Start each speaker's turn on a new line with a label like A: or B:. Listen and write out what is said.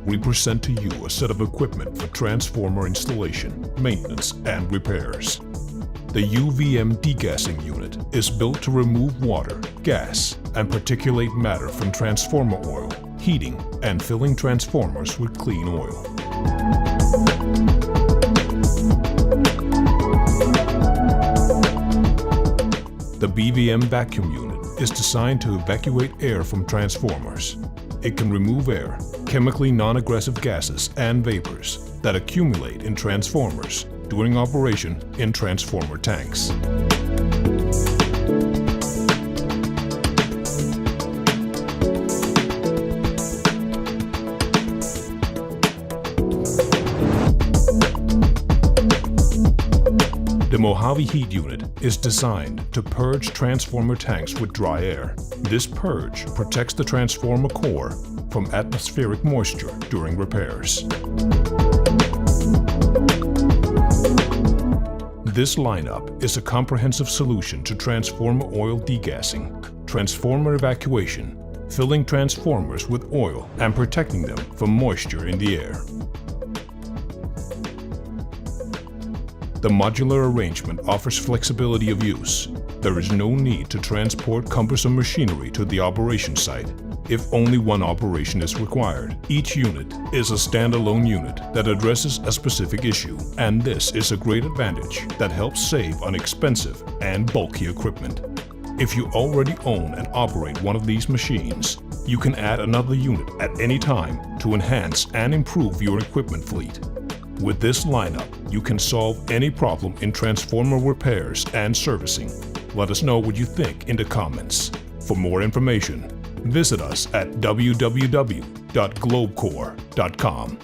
A: we present to you a set of equipment for transformer installation, maintenance, and repairs. The UVM degassing unit is built to remove water, gas, and particulate matter from transformer oil, heating and filling transformers with clean oil. The BVM vacuum unit is designed to evacuate air from transformers. It can remove air, chemically non-aggressive gases, and vapors that accumulate in transformers during operation in transformer tanks. The Mojave Heat unit is designed to purge transformer tanks with dry air. This purge protects the transformer core from atmospheric moisture during repairs. This lineup is a comprehensive solution to transformer oil degassing, transformer evacuation, filling transformers with oil, and protecting them from moisture in the air. The modular arrangement offers flexibility of use. There is no need to transport cumbersome machinery to the operation site if only one operation is required. Each unit is a standalone unit that addresses a specific issue, and this is a great advantage that helps save on expensive and bulky equipment. If you already own and operate one of these machines, you can add another unit at any time to enhance and improve your equipment fleet. With this lineup, you can solve any problem in transformer repairs and servicing. Let us know what you think in the comments. For more information, visit us at www.globecore.com.